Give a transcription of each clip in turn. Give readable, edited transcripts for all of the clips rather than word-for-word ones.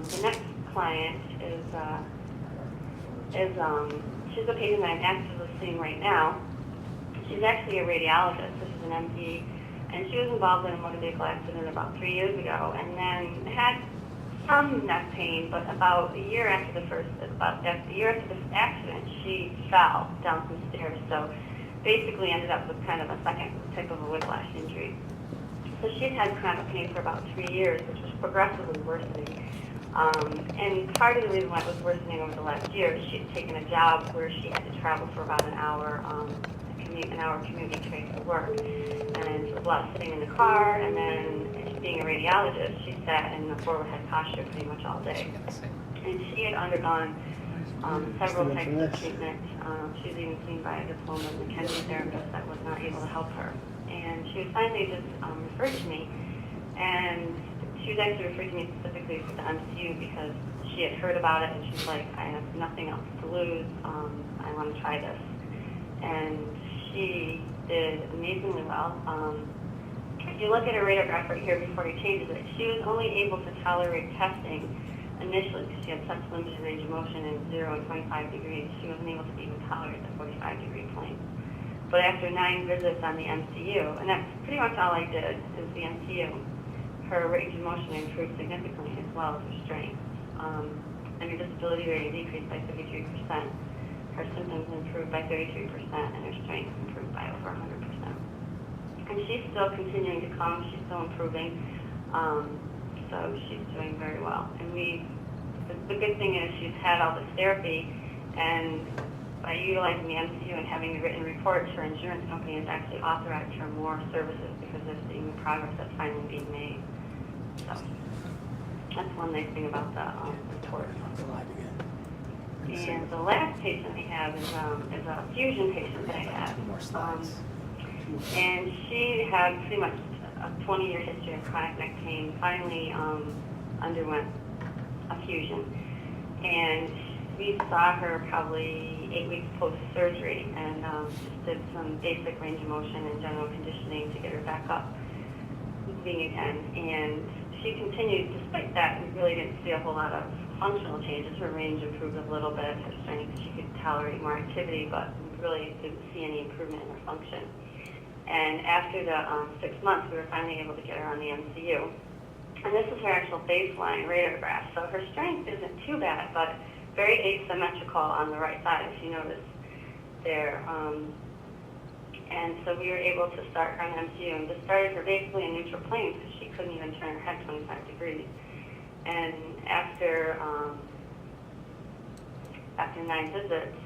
The next client is she's a patient that I'm actively seeing right now. She's actually a radiologist, so she's an MD, and she was involved in a motor vehicle accident about 3 years ago, and then had some neck pain, but about a year after the accident, she fell down some stairs, so basically ended up with kind of a second type of a whiplash injury. So she'd had chronic pain for about 3 years, which was progressively worsening. And part of the reason why it was worsening over the last year is she'd taken a job where she had to travel for about an hour commuting train to work. And it was a lot of sitting in the car, and then being a radiologist, she sat in the forward head posture pretty much all day. And she had undergone several types of treatment. She was even seen by a diploma McKenzie therapist that was not able to help her. And she was finally just referred to me, and she was actually referred to me specifically for the MCU because she had heard about it, and she's like, I have nothing else to lose, I want to try this. And she did amazingly well. If you look at her radiograph right here before he changes it, she was only able to tolerate testing initially because she had such limited range of motion in 0 and 25 degrees. She wasn't able to even tolerate the 45-degree plane. But after 9 visits on the MCU, and that's pretty much all I did, is the MCU, her range of motion improved significantly as well as her strength. And her disability rating decreased by 53%. Her symptoms improved by 33%, and her strength improved by over 100%. And she's still continuing to come. She's still improving. So she's doing very well. And the good thing is she's had all this therapy, and by utilizing the MCU and having the written reports, her insurance company has actually authorized her more services because they're seeing the progress that's finally being made. So that's one nice thing about the report. And the last patient we have is a fusion patient that I had. And she had pretty much a 20-year history of chronic neck pain, finally underwent a fusion. And we saw her probably 8 weeks post-surgery and just did some basic range of motion and general conditioning to get her back up, moving again. And she continued, despite that, we really didn't see a whole lot of functional changes. Her range improved a little bit, her strength, she could tolerate more activity, but we really didn't see any improvement in her function. And after the 6 months, we were finally able to get her on the MCU. And this is her actual baseline radiograph. So her strength isn't too bad, but very asymmetrical on the right side, if you notice there. And so we were able to start her on MCU and just started her basically in neutral plane because she couldn't even turn her head 25 degrees. And after 9 visits,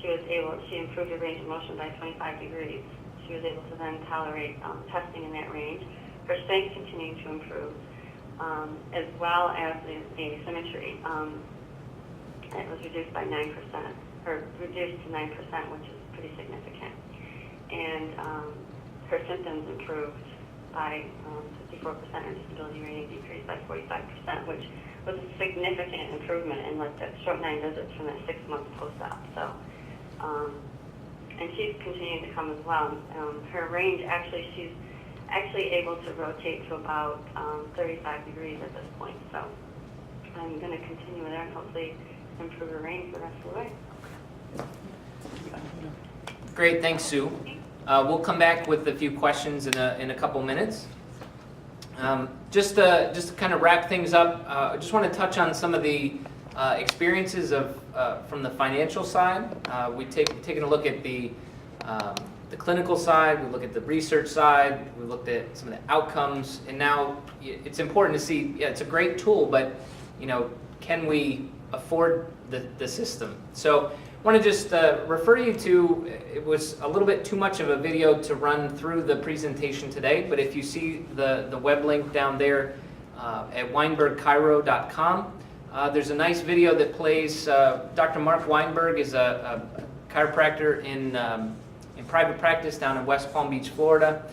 she improved her range of motion by 25 degrees. She was able to then tolerate testing in that range. Her strength continued to improve, as well as the symmetry. It was reduced by 9%, or reduced to 9%, which is pretty significant. And her symptoms improved by 54%, her disability rating decreased by 45%, which was a significant improvement in like that short 9 visits from that 6 months post-op. So, and she's continuing to come as well. Her range, she's actually able to rotate to about 35 degrees at this point. So I'm going to continue with her and hopefully improve her range the rest of the way. Great, thanks, Sue. We'll come back with a few questions in a couple minutes. Just to kind of wrap things up, I just want to touch on some of the experiences from the financial side. We've taken a look at the clinical side, we look at the research side, we looked at some of the outcomes, and now it's important to see, yeah, it's a great tool, but can we afford the system? So I want to just refer you to, it was a little bit too much of a video to run through the presentation today, but if you see the web link down there at weinbergchiro.com, there's a nice video that plays. Dr. Mark Weinberg is a chiropractor in private practice down in West Palm Beach, Florida.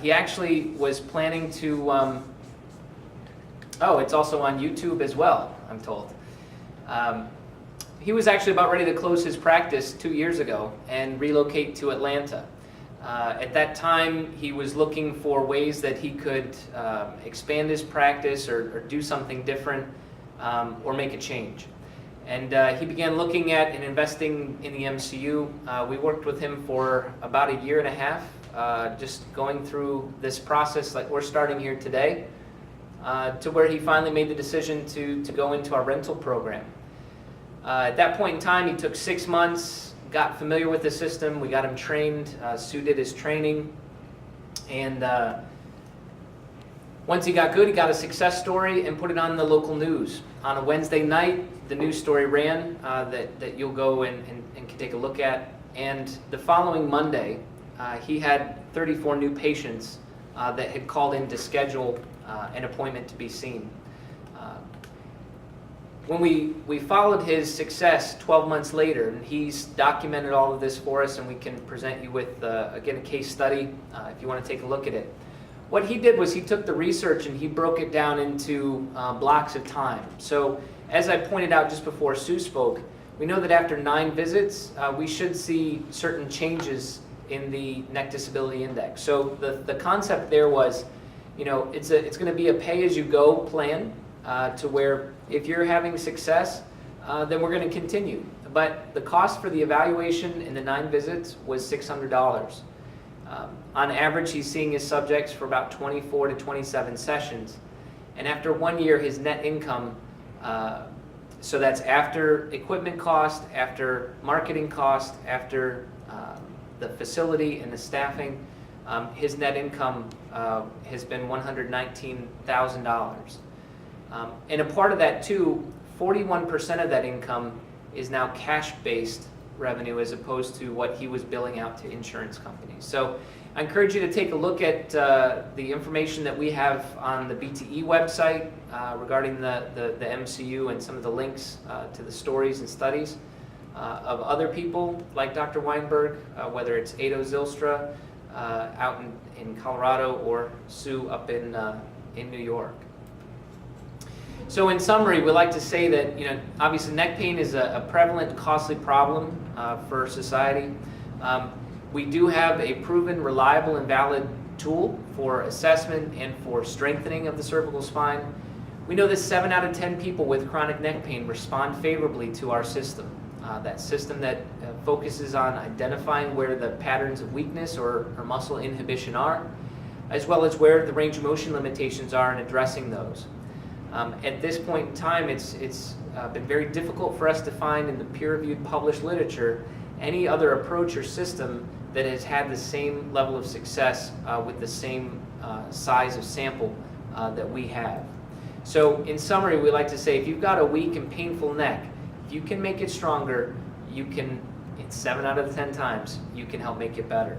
He actually was planning to, it's also on YouTube as well, I'm told. He was actually about ready to close his practice 2 years ago and relocate to Atlanta. At that time, he was looking for ways that he could expand his practice or do something different or make a change. And he began looking at and investing in the MCU. We worked with him for about a year and a half, just going through this process like we're starting here today, to where he finally made the decision to go into our rental program. At that point in time, he took 6 months, got familiar with the system, we got him trained, Sue did his training, and once he got good, he got a success story and put it on the local news. On a Wednesday night, the news story ran that you'll go and can take a look at, and the following Monday, he had 34 new patients that had called in to schedule an appointment to be seen. When we followed his success 12 months later, and he's documented all of this for us, and we can present you with, again, a case study if you want to take a look at it. What he did was he took the research and he broke it down into blocks of time. So as I pointed out just before Sue spoke, we know that after 9 visits, we should see certain changes in the neck disability index. So the concept there was, you know, it's going to be a pay-as-you-go plan to where if you're having success, then we're going to continue. But the cost for the evaluation in the 9 visits was $600. On average, he's seeing his subjects for about 24 to 27 sessions. And after 1 year, his net income, so that's after equipment cost, after marketing cost, after the facility and the staffing, his net income has been $119,000. And a part of that too, 41% of that income is now cash-based revenue as opposed to what he was billing out to insurance companies. So I encourage you to take a look at the information that we have on the BTE website regarding the MCU and some of the links to the stories and studies of other people like Dr. Weinberg, whether it's Ado Zylstra out in Colorado or Sue up in New York. So in summary, we like to say that, you know, obviously neck pain is a prevalent, costly problem for society. We do have a proven, reliable, and valid tool for assessment and for strengthening of the cervical spine. We know that 7 out of 10 people with chronic neck pain respond favorably to our system. That system that focuses on identifying where the patterns of weakness or muscle inhibition are, as well as where the range of motion limitations are and addressing those. At this point in time, it's been very difficult for us to find in the peer-reviewed published literature any other approach or system that has had the same level of success with the same size of sample that we have. So in summary, we like to say if you've got a weak and painful neck, if you can make it stronger, you can, 7 out of 10 times, you can help make it better.